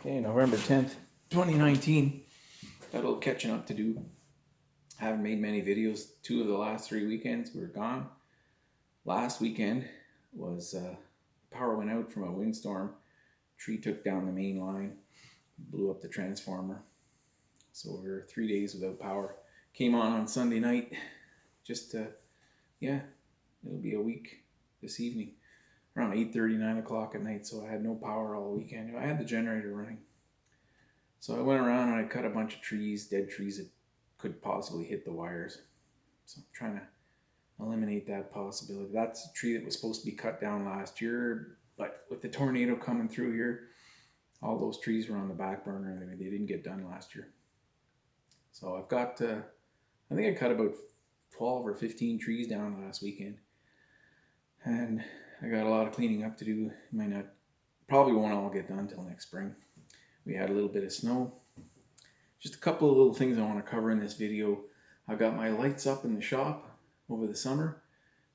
Okay, November 10th, 2019. Got a little catching up to do. Haven't made many videos. 2 of the last 3 weekends we were gone. Last weekend was power went out from a windstorm. Tree took down the main line, blew up the transformer. So we were 3 days without power. Came on Sunday night. Just it'll be a week this evening, around 8:30, 9 o'clock at night. So I had no power all weekend. I had the generator running. So I went around and I cut a bunch of trees, dead trees that could possibly hit the wires. So I'm trying to eliminate that possibility. That's a tree that was supposed to be cut down last year, but with the tornado coming through here, all those trees were on the back burner and they didn't get done last year. So I've got, I think I cut about 12 or 15 trees down last weekend. And I got a lot of cleaning up to do. Probably won't all get done till next spring. We had a little bit of snow. Just a couple of little things I want to cover in this video. I've got my lights up in the shop over the summer.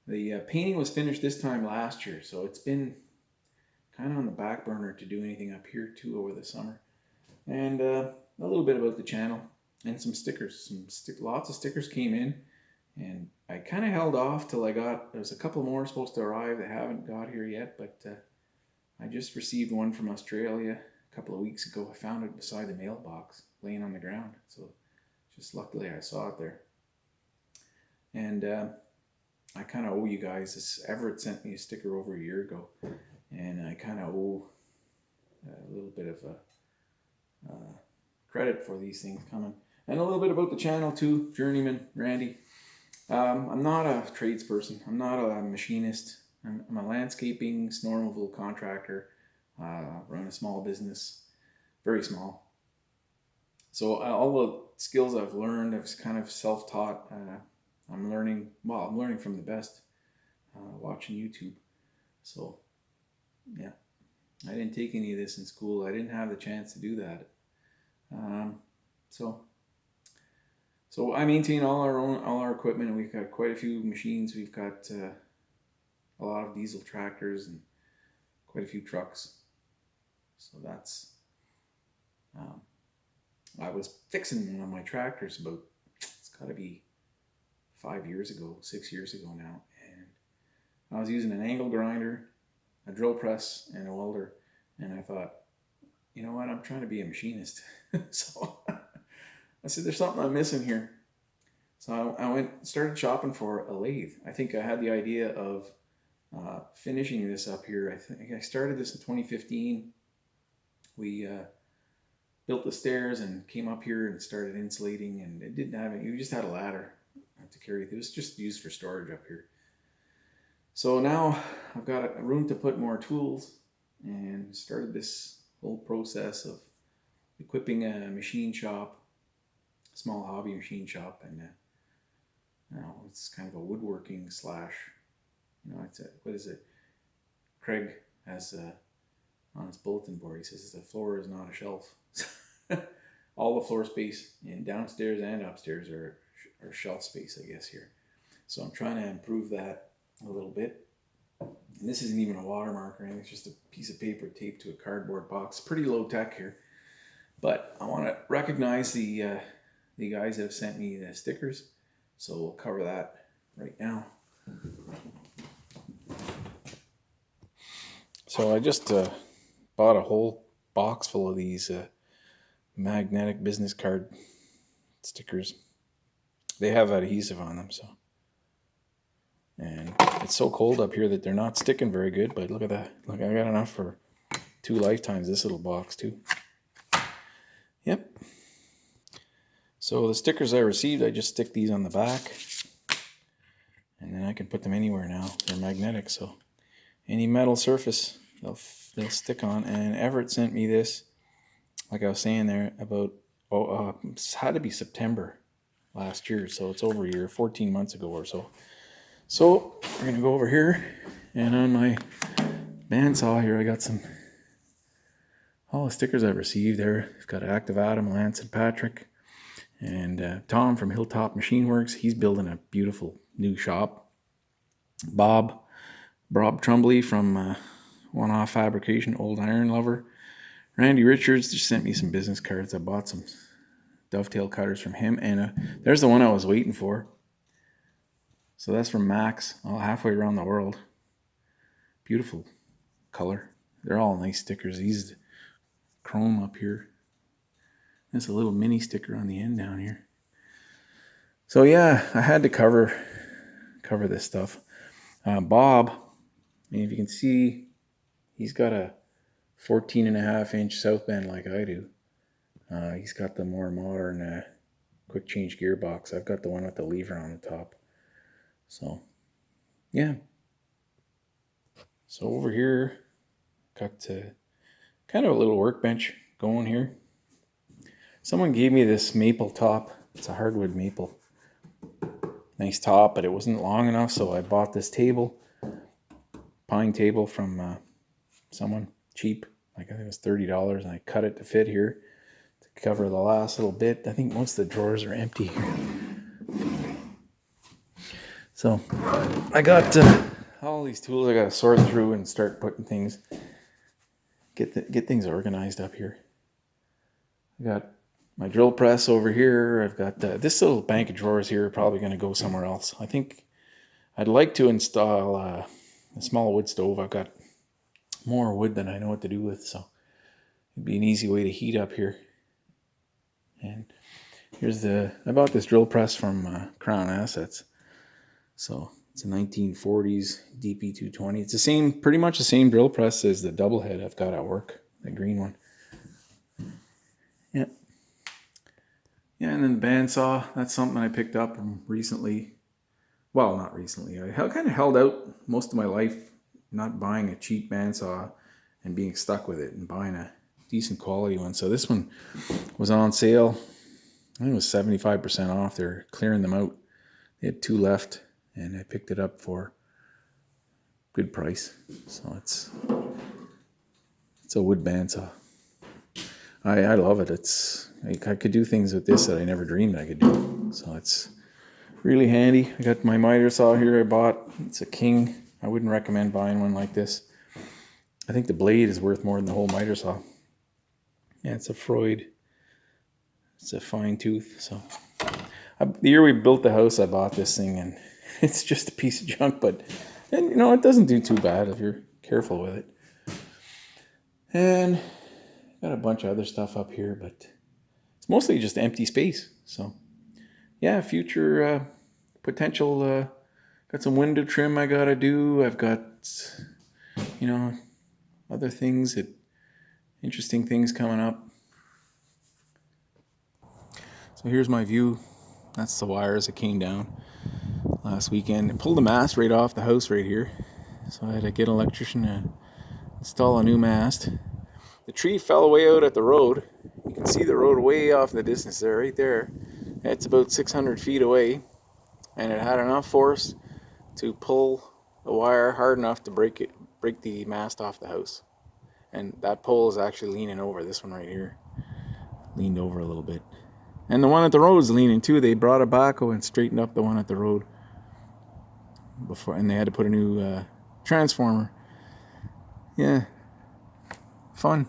The painting was finished this time last year, so it's been kind of on the back burner to do anything up here too over the summer. And a little bit about the channel and some stickers. Lots of stickers came in, and I kind of held off till there's a couple more supposed to arrive that haven't got here yet, but I just received one from Australia a couple of weeks ago. I found it beside the mailbox laying on the ground, so just luckily I saw it there. And I kind of owe you guys this. Everett sent me a sticker over a year ago, and I kind of owe a little bit of credit for these things coming, and a little bit about the channel too. Journeyman Randy. I'm not a tradesperson. I'm not a machinist. I'm a landscaping snow removal contractor. Run a small business, very small. So all the skills I've learned, I've kind of self-taught. I'm learning from the best, watching YouTube. So yeah, I didn't take any of this in school. I didn't have the chance to do that. So I maintain all our equipment, and we've got quite a few machines. We've got a lot of diesel tractors and quite a few trucks. So that's, I was fixing one of my tractors it's got to be 6 years ago now. And I was using an angle grinder, a drill press, and a welder. And I thought, you know what, I'm trying to be a machinist. So I said, there's something I'm missing here. So I started shopping for a lathe. I think I had the idea of finishing this up here. I think I started this in 2015. We built the stairs and came up here and started insulating, and it didn't have it. You just had a ladder to carry. It was just used for storage up here. So now I've got a room to put more tools, and started this whole process of equipping a machine shop, a small hobby machine shop, and it's kind of a woodworking slash, what is it? Craig has on his bulletin board, he says the floor is not a shelf. All the floor space in downstairs and upstairs are shelf space, I guess, here. So I'm trying to improve that a little bit. And this isn't even a watermark or anything. It's just a piece of paper taped to a cardboard box. Pretty low tech here. But I want to recognize the guys that have sent me the stickers. So we'll cover that right now. So I just bought a whole box full of these magnetic business card stickers. They have adhesive on them, so. And it's so cold up here that they're not sticking very good, but look at that. Look, I got enough for 2 lifetimes, this little box too. Yep. So the stickers I received, I just stick these on the back, and then I can put them anywhere now. They're magnetic, so any metal surface they'll stick on. And Everett sent me this, like I was saying there, about it's had to be September last year, so it's over a year, 14 months ago or so. So we're gonna go over here, and on my bandsaw here, I got all the stickers I've received there. I've got Active Adam, Lance, and Patrick, and Tom from Hilltop Machine Works. He's building a beautiful new shop. Bob Trumbley from One Off Fabrication, Old Iron Lover, Randy Richards just sent me some business cards. I bought some dovetail cutters from him, and there's the one I was waiting for. So that's from Max, all halfway around the world. Beautiful color. They're all nice stickers. These chrome up here. There's a little mini sticker on the end down here. So yeah, I had to cover this stuff. Bob, if you can see, he's got a 14.5-inch South Bend like I do. He's got the more modern quick change gearbox. I've got the one with the lever on the top. So yeah. So over here, got kind of a little workbench going here. Someone gave me this maple top. It's a hardwood maple. Nice top, but it wasn't long enough, so I bought this table, pine table from someone cheap. Like I think it was $30, and I cut it to fit here to cover the last little bit. I think most of the drawers are empty here. So I got all these tools I got to sort through and start putting things, get things organized up here. I got my drill press over here. I've got this little bank of drawers here, probably going to go somewhere else. I think I'd like to install a small wood stove. I've got more wood than I know what to do with, so it'd be an easy way to heat up here. And here's I bought this drill press from Crown Assets. So it's a 1940s DP220. It's pretty much the same drill press as the double head I've got at work, the green one. Yeah. Yeah, and then the bandsaw, that's something I picked up recently. Well, not recently. I kind of held out most of my life not buying a cheap bandsaw and being stuck with it and buying a decent quality one. So this one was on sale. I think it was 75% off. They're clearing them out. They had 2 left, and I picked it up for good price. So it's a wood bandsaw. I love it. I could do things with this that I never dreamed I could do. So it's really handy. I got my miter saw here I bought. It's a King. I wouldn't recommend buying one like this. I think the blade is worth more than the whole miter saw. Yeah, it's a Freud. It's a fine tooth. So the year we built the house, I bought this thing, and it's just a piece of junk, but it doesn't do too bad if you're careful with it. And got a bunch of other stuff up here, but it's mostly just empty space. So yeah, future potential. Got some window trim I gotta do. I've got other things, interesting things coming up. So here's my view. That's the wires that came down last weekend. I pulled the mast right off the house right here. So I had to get an electrician to install a new mast. The tree fell way out at the road. You can see the road way off in the distance there, right there. It's about 600 feet away. And it had enough force to pull the wire hard enough to break the mast off the house. And that pole is actually leaning over. This one right here leaned over a little bit. And the one at the road is leaning too. They brought a backhoe and straightened up the one at the road before, and they had to put a new transformer. Yeah, fun.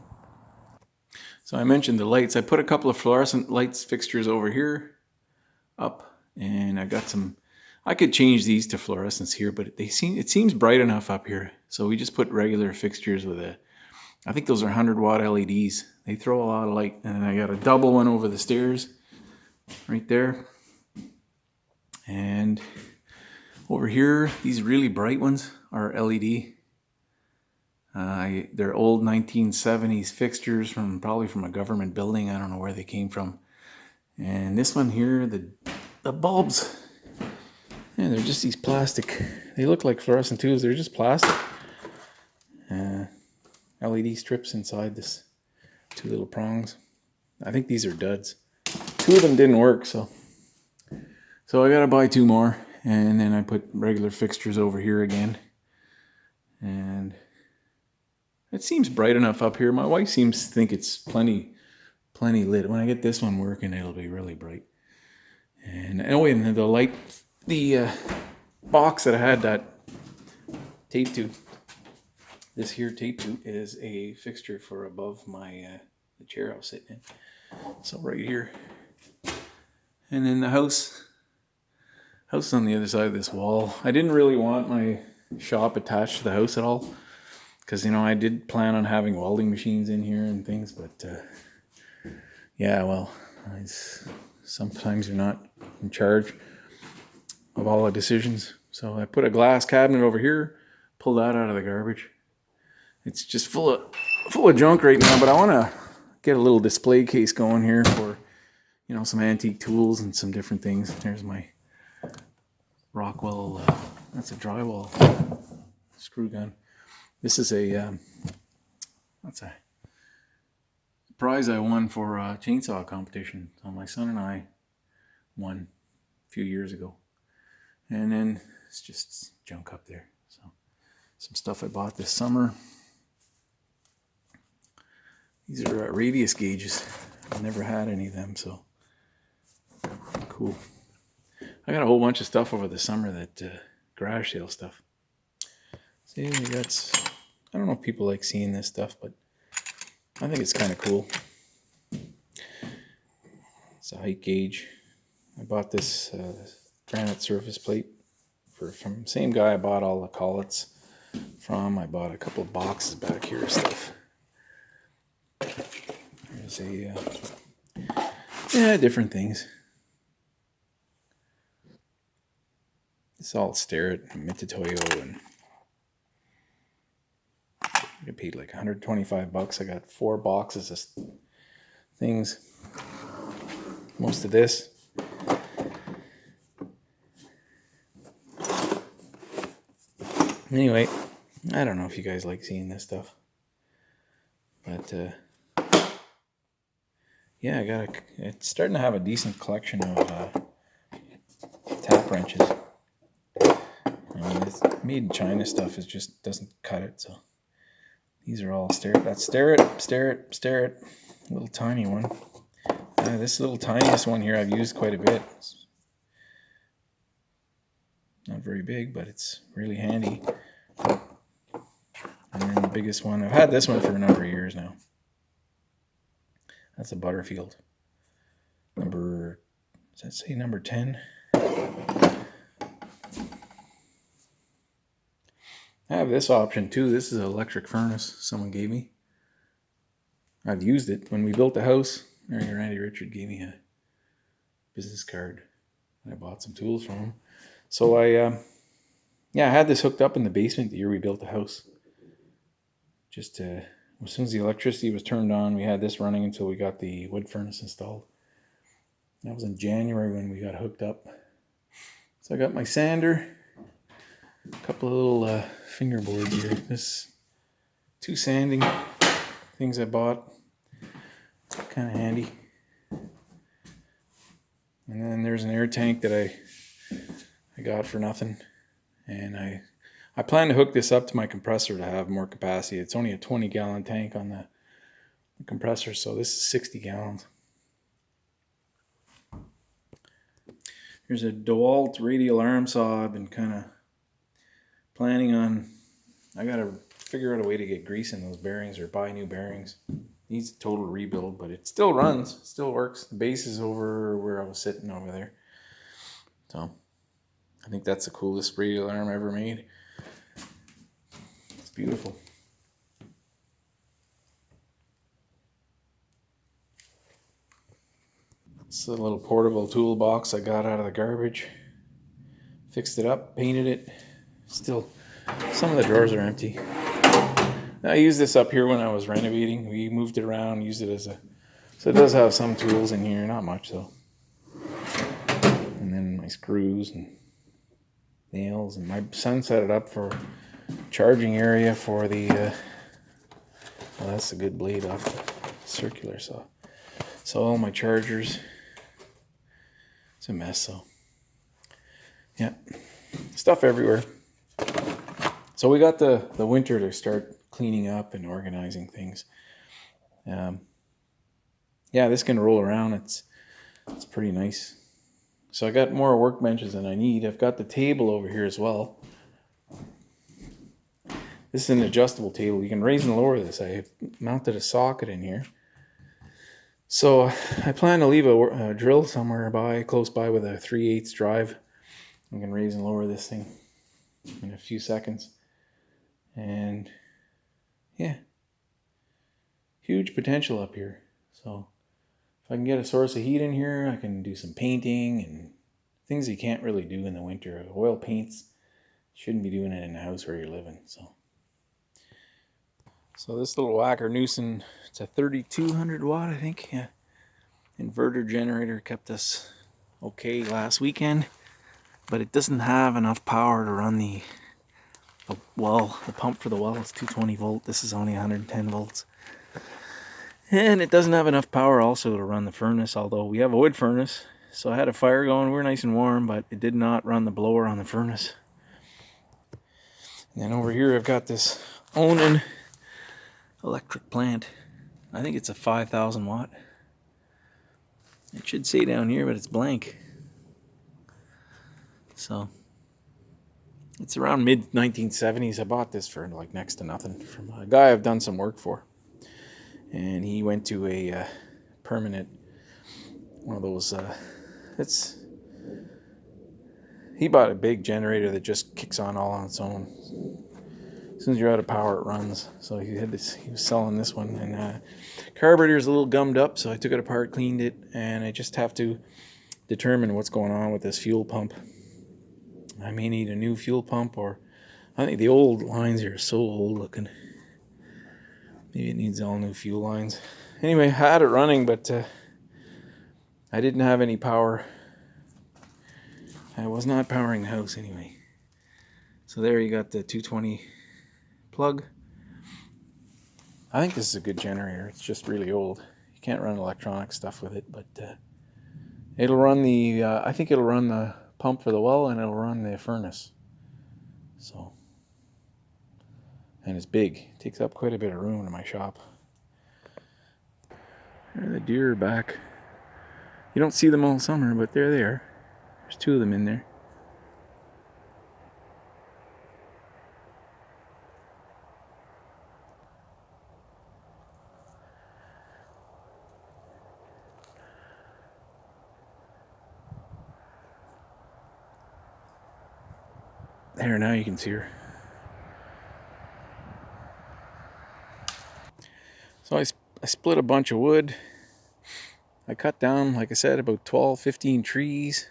So I mentioned the lights. I put a couple of fluorescent lights fixtures over here up, and I got some. I could change these to fluorescence here, but it seems bright enough up here. So we just put regular fixtures with I think those are 100-watt LEDs. They throw a lot of light. And I got a double one over the stairs right there. And over here, these really bright ones are LED. They're old 1970s fixtures probably from a government building. I don't know where they came from. And this one here, the bulbs, yeah, they're just these plastic. They look like fluorescent tubes. They're just plastic. LED strips inside this 2 little prongs. I think these are duds. 2 of them didn't work, so I gotta buy 2 more. And then I put regular fixtures over here again. And it seems bright enough up here. My wife seems to think it's plenty lit. When I get this one working, it'll be really bright. And and the light, the box that I had that taped to, This here tape boot is a fixture for above my the chair I was sitting in. So right here. And then the house on the other side of this wall. I didn't really want my shop attached to the house at all, because, you know, I did plan on having welding machines in here and things, but yeah, well, sometimes you're not in charge of all the decisions. So I put a glass cabinet over here, pull that out of the garbage. It's just full of junk right now, but I want to get a little display case going here for, you know, some antique tools and some different things. There's my Rockwell, that's a drywall screw gun. This is that's a prize I won for a chainsaw competition. So my son and I won a few years ago. And then it's just junk up there. So some stuff I bought this summer. These are radius gauges. I've never had any of them, so cool. I got a whole bunch of stuff over the summer that garage sale stuff. See, that's, I don't know if people like seeing this stuff, but I think it's kind of cool. It's a height gauge. I bought this granite surface plate from the same guy I bought all the collets from. I bought a couple of boxes back here of stuff. There's different things. It's all Starrett and Mitutoyo, and I paid like $125. I got 4 boxes of things. Most of this. Anyway, I don't know if you guys like seeing this stuff, but yeah, it's starting to have a decent collection of tap wrenches. This made in China stuff just doesn't cut it, so these are all Starrett. That's Starrett, little tiny one. This little tiniest one here I've used quite a bit. It's not very big, but it's really handy. And then the biggest one, I've had this one for a number of years now. That's a Butterfield. Does that say number 10? I have this option too. This is an electric furnace someone gave me. I've used it when we built the house. Randy Richard gave me a business card. I bought some tools from him. So I had this hooked up in the basement the year we built the house. Just as soon as the electricity was turned on, we had this running until we got the wood furnace installed. That was in January when we got hooked up. So I got my sander, a couple of little fingerboards here. This 2 sanding things I bought, kind of handy. And then there's an air tank that I got for nothing, and I plan to hook this up to my compressor to have more capacity. It's only a 20-gallon tank on the compressor, so this is 60 gallons. Here's a DeWalt radial arm saw. I've been kind of planning on, I got to figure out a way to get grease in those bearings or buy new bearings. Needs a total rebuild, but it still runs, still works. The base is over where I was sitting over there. So I think that's the coolest radial arm ever made. It's beautiful. It's a little portable toolbox I got out of the garbage. Fixed it up, painted it. Still, some of the drawers are empty. I used this up here when I was renovating. We moved it around, used it as so it does have some tools in here, not much though. And then my screws and nails, and my son set it up for charging area for the, well, that's a good blade off the circular saw. So all my chargers, it's a mess, so yeah, stuff everywhere. So we got the winter to start cleaning up and organizing things. Yeah, this can roll around. It's pretty nice. So I got more workbenches than I need. I've got the table over here as well. This is an adjustable table. You can raise and lower this. I mounted a socket in here. So I plan to leave a drill somewhere close by with a 3/8 drive. I can raise and lower this thing in a few seconds. And yeah, huge potential up here. So if I can get a source of heat in here, I can do some painting and things you can't really do in the winter. Oil paints, shouldn't be doing it in the house where you're living. So this little Wacker Newson, it's a 3200 watt, I think. Yeah, inverter generator kept us okay last weekend, but it doesn't have enough power to run the well. The pump for the well is 220 volt. This is only 110 volts. And it doesn't have enough power also to run the furnace, although we have a wood furnace. So I had a fire going, we're nice and warm, but it did not run the blower on the furnace. And then over here I've got this Onan electric plant. I think it's a 5,000 watt. It should say down here, but it's blank. So it's around mid 1970s. I bought this for like next to nothing from a guy I've done some work for. And he went to a permanent, one of those, he bought a big generator that just kicks on all on its own. As soon as you're out of power, it runs. So he was selling this one, and carburetor's a little gummed up, so I took it apart, cleaned it, and I just have to determine what's going on with this fuel pump. I may need a new fuel pump, or I think the old lines here are so old looking. Maybe it needs all new fuel lines. Anyway, I had it running, but I didn't have any power. I was not powering the house anyway. So there you got the 220 plug. I think this is a good generator. It's just really old. You can't run electronic stuff with it, but it'll run the, I think it'll run the pump for the well, and it'll run the furnace. So, and it's big. It takes up quite a bit of room in my shop. There the deer are back. You don't see them all summer, but they're there. There's 2 of them in there. There, now you can see her. So I split a bunch of wood. I cut down, like I said, about 12, 15 trees.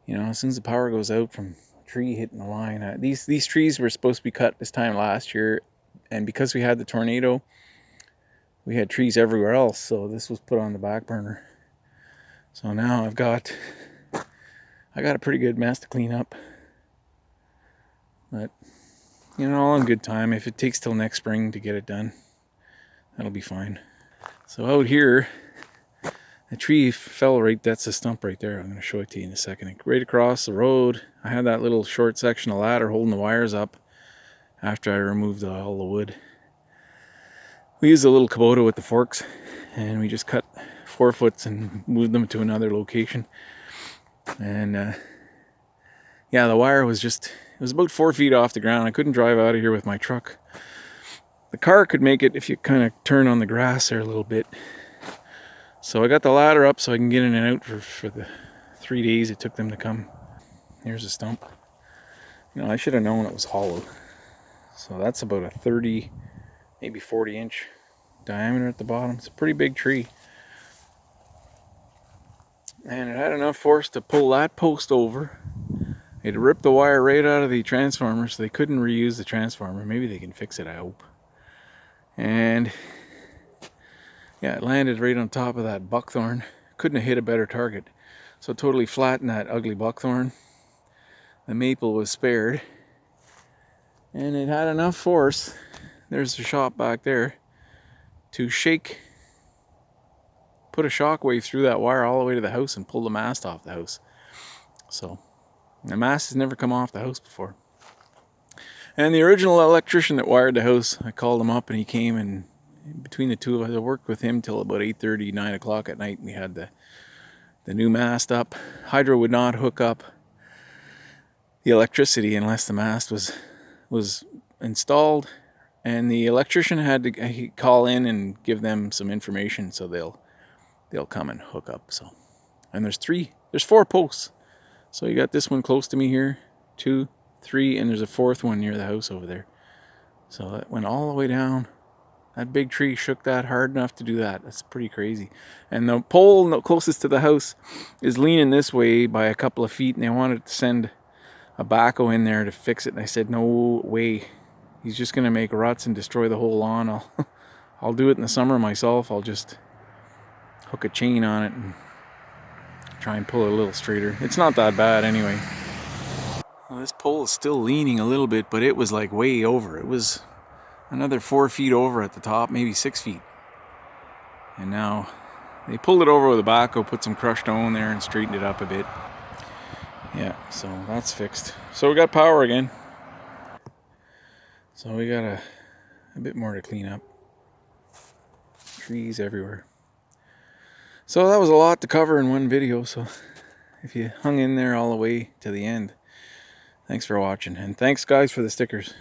You know, as soon as the power goes out from a tree hitting the line. These trees were supposed to be cut this time last year, and because we had the tornado, we had trees everywhere else, so this was put on the back burner. So now I got a pretty good mess to clean up. But, you know, all in good time. If it takes till next spring to get it done, that'll be fine. So out here, the tree fell right, that's the stump right there. I'm going to show it to you in a second. Right across the road, I had that little short section of ladder holding the wires up after I removed all the wood. We used a little Kubota with the forks, and we just cut 4 foots and moved them to another location. And yeah, the wire was it was about 4 feet off the ground. I couldn't drive out of here with my truck. The car could make it if you kind of turn on the grass there a little bit. So I got the ladder up so I can get in and out for the 3 days it took them to come. Here's a stump. You know, I should have known it was hollow. So that's about a 30, maybe 40 inch diameter at the bottom. It's a pretty big tree. And it had enough force to pull that post over. It ripped the wire right out of the transformer, so they couldn't reuse the transformer. Maybe they can fix it, I hope. And yeah, it landed right on top of that buckthorn. Couldn't have hit a better target. So totally flattened that ugly buckthorn. The maple was spared. And it had enough force, there's the shop back there, to put a shockwave through that wire all the way to the house and pull the mast off the house. So the mast has never come off the house before. And the original electrician that wired the house, I called him up and he came, and between the two of us, I worked with him till about 8:30, 9 o'clock at night. We had the new mast up. Hydro would not hook up the electricity unless the mast was installed, and the electrician had to call in and give them some information, so they'll come and hook up. So, and there's 4 posts. So you got this one close to me here, 2, 3, and there's a 4th one near the house over there. So that went all the way down. That big tree shook that hard enough to do that. That's pretty crazy. And the pole closest to the house is leaning this way by a couple of feet, and they wanted to send a backhoe in there to fix it. And I said, no way. He's just going to make ruts and destroy the whole lawn. I'll do it in the summer myself. I'll just hook a chain on it and try and pull it a little straighter. It's not that bad anyway. Well, this pole is still leaning a little bit, but it was like way over. It was another 4 feet over at the top, maybe 6 feet. And now they pulled it over with a backhoe, put some crushed stone there and straightened it up a bit. Yeah, so that's fixed. So we got power again. So we got a bit more to clean up. Trees everywhere. So that was a lot to cover in one video. So if you hung in there all the way to the end, thanks for watching. And thanks guys for the stickers.